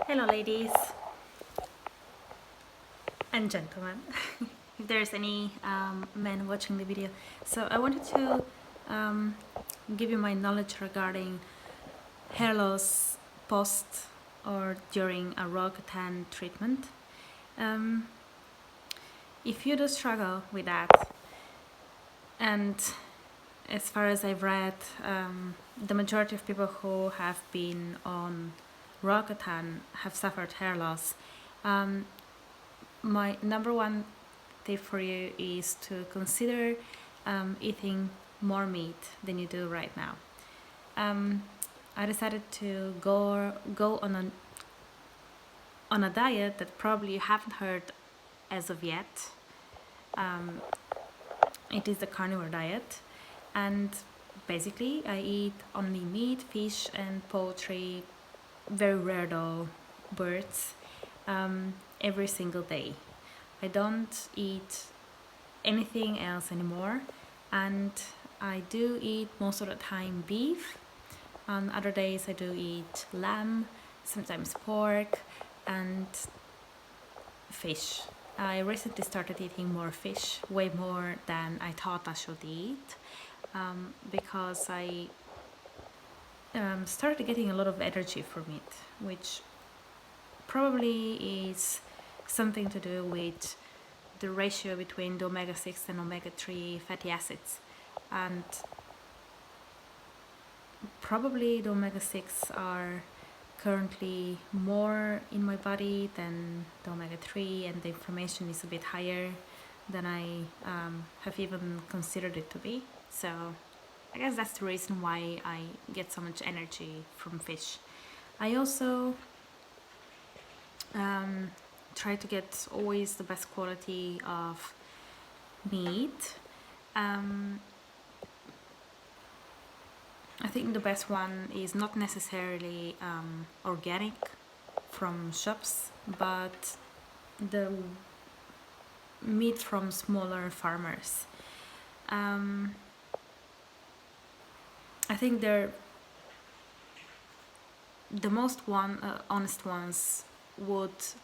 Hello ladies and gentlemen, if there's any men watching the video. So I wanted to give you my knowledge regarding hair loss post or during a Accutane treatment. If you do struggle with that, and as far as I've read, the majority of people who have been on Accutane have suffered hair loss. My number one tip for you is to consider eating more meat than you do right now. I decided to go on a diet that probably you haven't heard as of yet. It is the carnivore diet, and basically I eat only meat, fish and poultry, very rare though, birds, every single day. I don't eat anything else anymore, and I do eat most of the time beef. On other days I do eat lamb, sometimes pork and fish. I recently started eating more fish, way more than I thought I should eat, because I started getting a lot of energy from it, which probably is something to do with the ratio between the omega-6 and omega-3 fatty acids, and probably the omega-6 are currently more in my body than the omega-3, and the inflammation is a bit higher than I have even considered it to be. So I guess that's the reason why I get so much energy from fish. I also try to get always the best quality of meat. I think the best one is not necessarily organic from shops, but the meat from smaller farmers. I think they're the most honest ones wouldn't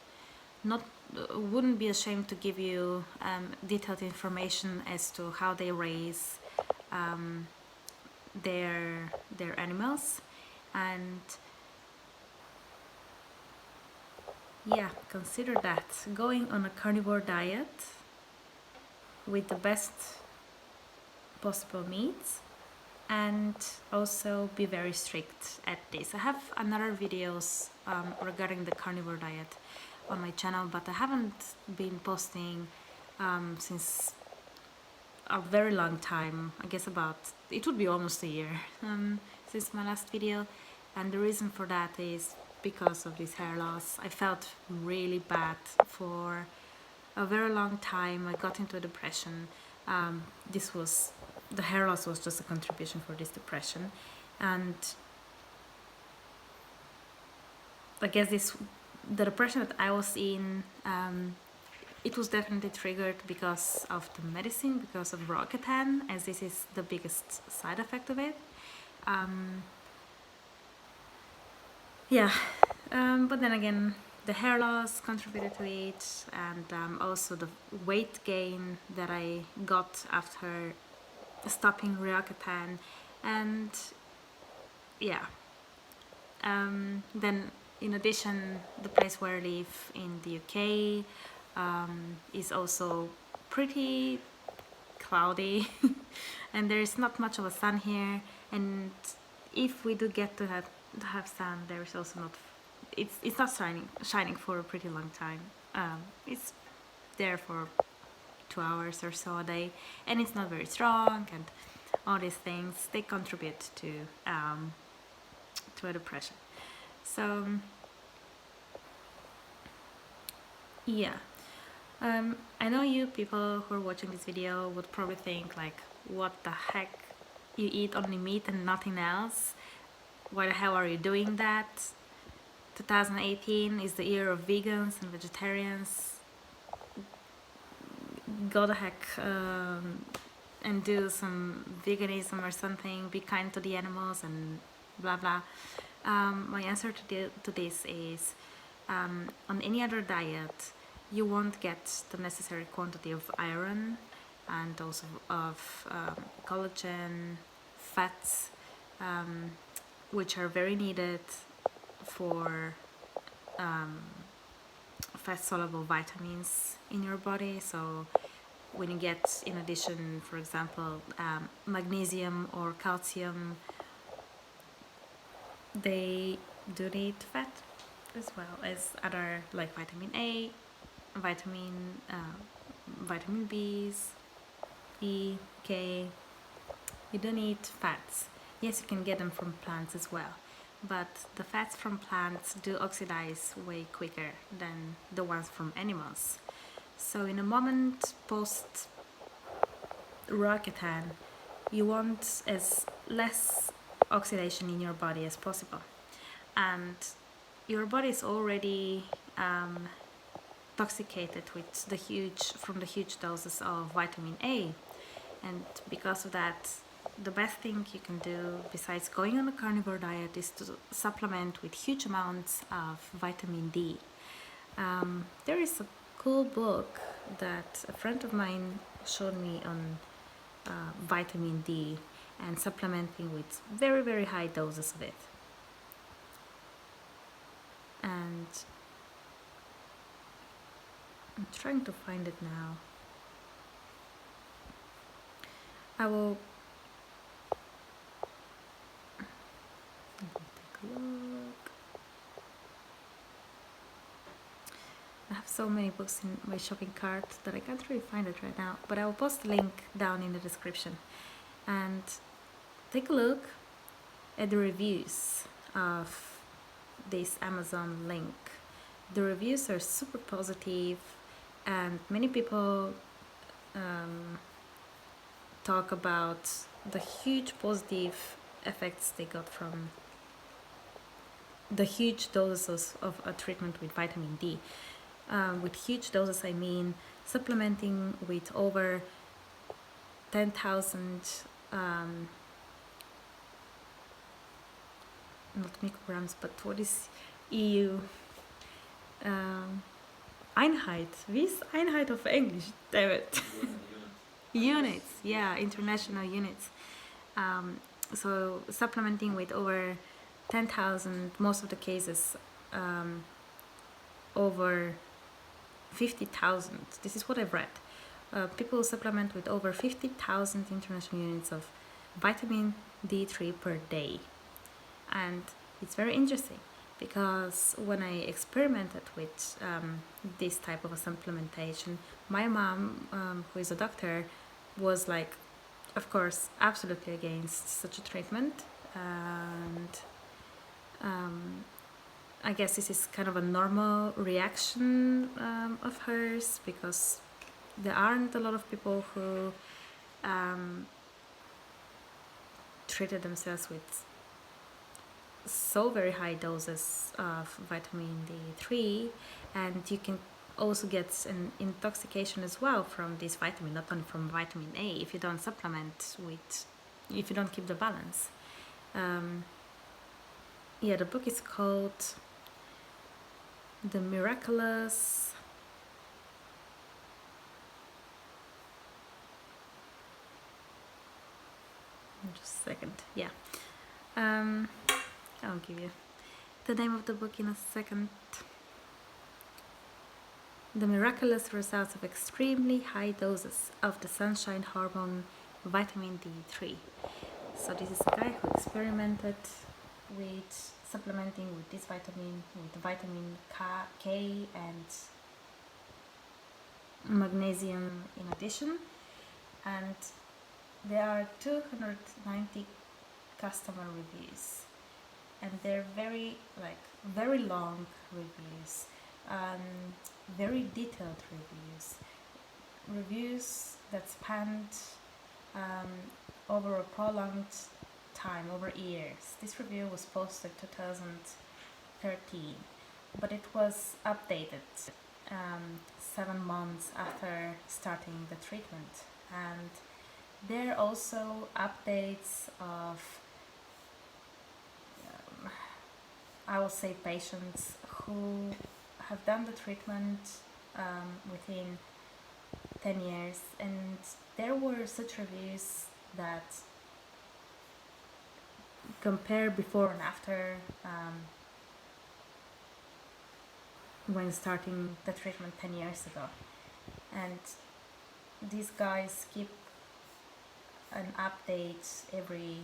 be ashamed to give you detailed information as to how they raise their animals, and yeah, consider that going on a carnivore diet with the best possible meats, and also be very strict at this. I have another videos regarding the carnivore diet on my channel, but I haven't been posting since a very long time. I guess it would be almost a year since my last video, and the reason for that is because of this hair loss. I felt really bad for a very long time. I got into a depression. The hair loss was just a contribution for this depression, and I guess the depression that I was in, it was definitely triggered because of the medicine, because of Accutane, as this is the biggest side effect of it. But then again, the hair loss contributed to it, and also the weight gain that I got after stopping Accutane, and yeah. Then in addition, the place where I live in the UK is also pretty cloudy and there is not much of a sun here, and if we do get to have sun, there is also not, it's not shining for a pretty long time. It's there for 2 hours or so a day, and it's not very strong, and all these things, they contribute to a depression. So yeah, I know you people who are watching this video would probably think like, what the heck, you eat only meat and nothing else? Why the hell are you doing that? 2018 is the year of vegans and vegetarians. Go the heck and do some veganism or something, be kind to the animals and blah blah. My answer to this is, On any other diet, you won't get the necessary quantity of iron and also of collagen, fats, which are very needed for fat-soluble vitamins in your body. So when you get, in addition, for example, magnesium or calcium, they do need fat as well as other, like vitamin A, vitamin B's, E, K. You don't need fats. Yes, you can get them from plants as well, but the fats from plants do oxidize way quicker than the ones from animals. So in a moment post Accutane, you want as less oxidation in your body as possible, and your body is already intoxicated with the huge doses of vitamin A, and because of that, the best thing you can do besides going on a carnivore diet is to supplement with huge amounts of vitamin D. There is a cool book that a friend of mine showed me on vitamin D and supplementing with very, very high doses of it. And I'm trying to find it now. I will take a look. I have so many books in my shopping cart that I can't really find it right now, but I will post the link down in the description. And take a look at the reviews of this Amazon link. The reviews are super positive, and many people talk about the huge positive effects they got from the huge doses of a treatment with vitamin D. With huge doses, I mean supplementing with over 10,000 not micrograms, but what is EU Einheit? Wie ist Einheit auf Englisch? Damn it. Units, yeah, international units. So supplementing with over 10,000, most of the cases over 50,000. This is what I've read. People supplement with over 50,000 international units of vitamin D3 per day. And it's very interesting because when I experimented with this type of a supplementation, my mom, who is a doctor, was like, of course, absolutely against such a treatment. And I guess this is kind of a normal reaction of hers, because there aren't a lot of people who treated themselves with so very high doses of vitamin D3, and you can also get an intoxication as well from this vitamin, not only from vitamin A, if you don't supplement with, if you don't keep the balance. Yeah, the book is called The Miraculous just a second. Yeah, I'll give you the name of the book in a second. The Miraculous Results of Extremely High Doses of the Sunshine Hormone Vitamin D3. So this is a guy who experimented with supplementing with this vitamin, with vitamin K and magnesium in addition. And there are 290 customer reviews, and they're very long reviews, very detailed reviews that spanned over a prolonged time, over years. This review was posted 2013, but it was updated 7 months after starting the treatment. And there are also updates of I will say patients who have done the treatment within 10 years, and there were such reviews that compare before and after when starting the treatment 10 years ago. And these guys keep an update every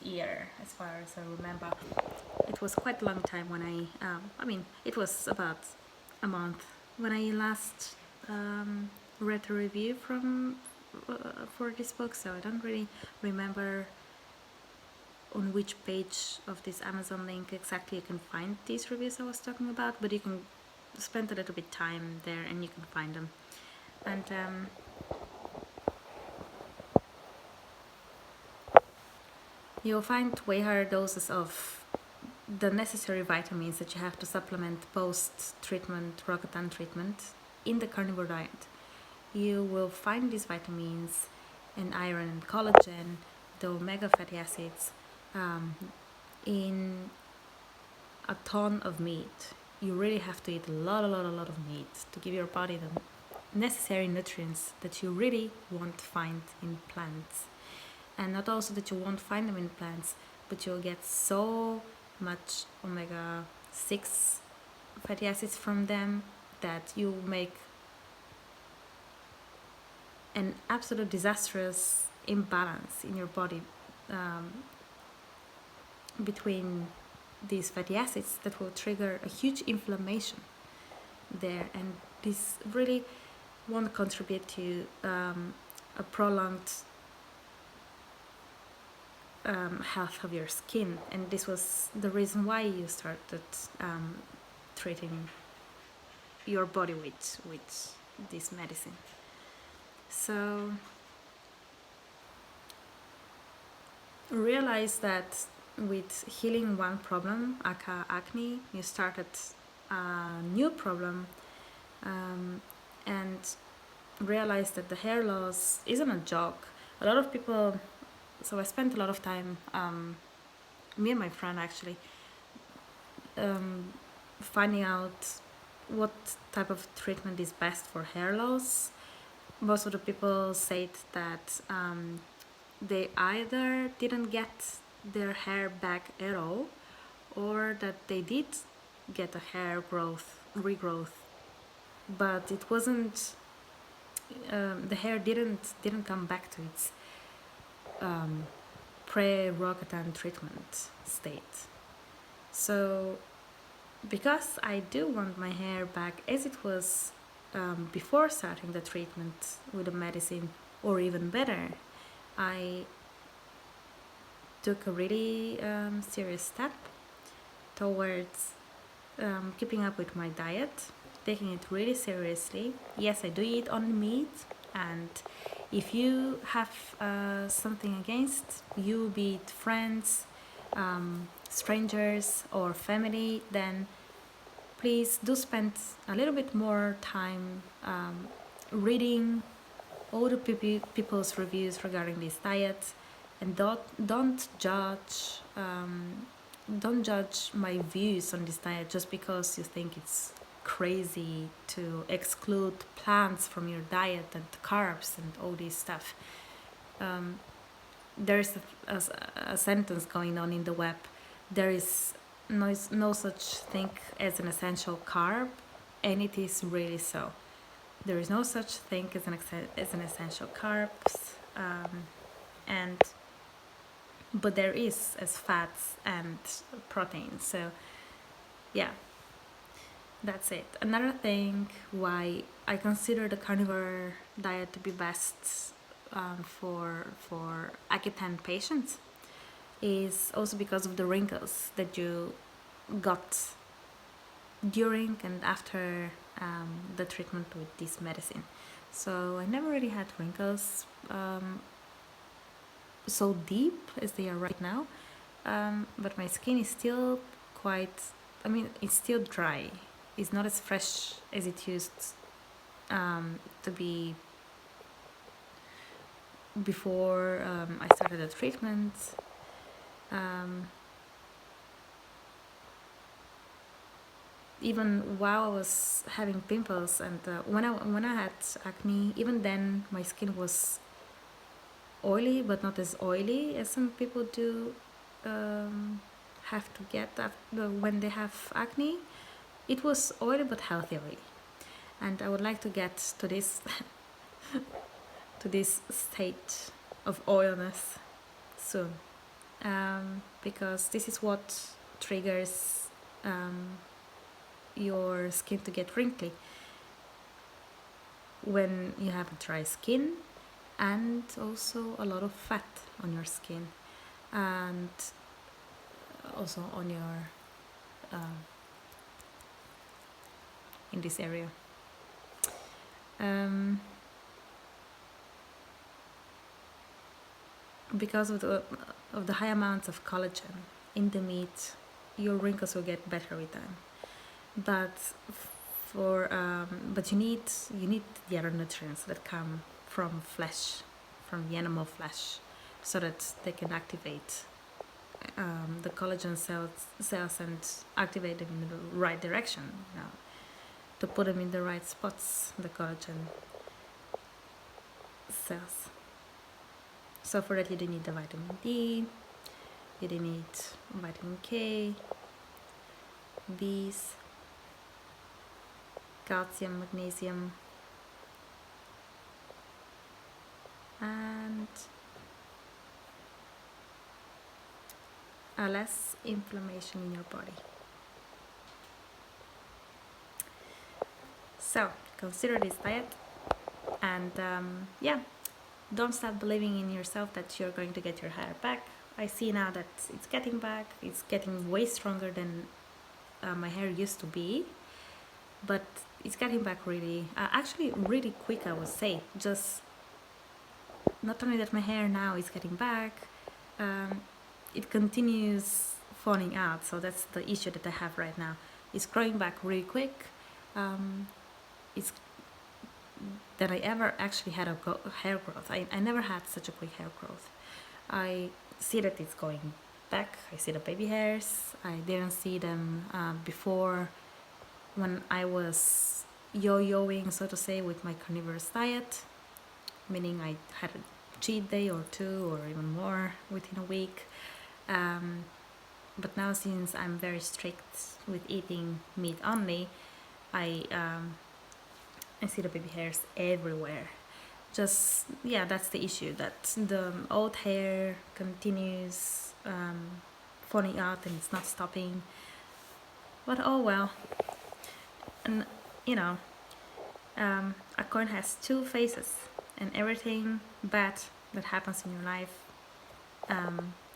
year, as far as I remember. It was quite a long time when I mean, it was about a month when I last read a review from for this book, so I don't really remember on which page of this Amazon link exactly you can find these reviews I was talking about, but you can spend a little bit time there and you can find them. And you'll find way higher doses of the necessary vitamins that you have to supplement post-treatment, Accutane treatment, in the carnivore diet. You will find these vitamins and iron and collagen, the omega fatty acids, in a ton of meat. You really have to eat a lot of meat to give your body the necessary nutrients that you really won't find in plants. And not also that you won't find them in plants, but you'll get so much omega-6 fatty acids from them that you make an absolute disastrous imbalance in your body between these fatty acids that will trigger a huge inflammation there, and this really won't contribute to a prolonged health of your skin. And this was the reason why you started treating your body with this medicine. So realize that with healing one problem, aka acne, you started a new problem, and realize that the hair loss isn't a joke. A lot of people, so I spent a lot of time, me and my friend actually, finding out what type of treatment is best for hair loss. Most of the people said that they either didn't get their hair back at all, or that they did get a hair regrowth, but it wasn't, the hair didn't come back to its pre-Accutane treatment state. So because I do want my hair back as it was before starting the treatment with the medicine, or even better, I took a really serious step towards keeping up with my diet, taking it really seriously. Yes, I do eat only meat, and if you have something against you, be it friends, strangers or family, then please do spend a little bit more time reading all the people's reviews regarding this diet, and don't judge my views on this diet just because you think it's crazy to exclude plants from your diet and carbs and all this stuff. There's a sentence going on in the web: there is no such thing as an essential carb, and it is really so. There is no such thing as an essential carbs, but there is as fats and proteins. So yeah, that's it. Another thing why I consider the carnivore diet to be best for Accutane patients is also because of the wrinkles that you got during and after the treatment with this medicine. So I never really had wrinkles so deep as they are right now, but my skin is still it's still dry. It's not as fresh as it used to be before I started the treatment. even while I was having pimples, and when I had acne, even then my skin was oily, but not as oily as some people do have to get when they have acne. It was oily but healthy oily, and I would like to get to this to this state of oiliness soon, because this is what triggers your skin to get wrinkly when you have dry skin, and also a lot of fat on your skin, and also on your in this area. Because of the high amounts of collagen in the meat, your wrinkles will get better with time. But but you need the other nutrients that come from flesh, from the animal flesh, so that they can activate the collagen cells and activate them in the right direction. To put them in the right spots, the collagen cells. So for that you do need the vitamin D, you do need vitamin K, B's, calcium, magnesium, and less inflammation in your body. So consider this diet, and don't stop believing in yourself that you're going to get your hair back. I see now that it's getting back. It's getting way stronger than my hair used to be, but it's getting back really, actually really quick, I would say. Just not only that my hair now is getting back, it continues falling out. So that's the issue that I have right now. It's growing back really quick. It's that I ever actually had a hair growth. I never had such a quick hair growth. I see that it's going back. I see the baby hairs. I didn't see them before, when I was yo-yoing, so to say, with my carnivorous diet, meaning I had a cheat day or two or even more within a week. But now, since I'm very strict with eating meat only, I see the baby hairs everywhere. Just, that's the issue, that the old hair continues falling out and it's not stopping. But oh well. And a coin has two faces, and everything bad that happens in your life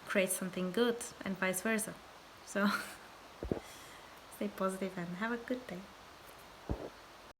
creates something good, and vice versa. So stay positive and have a good day.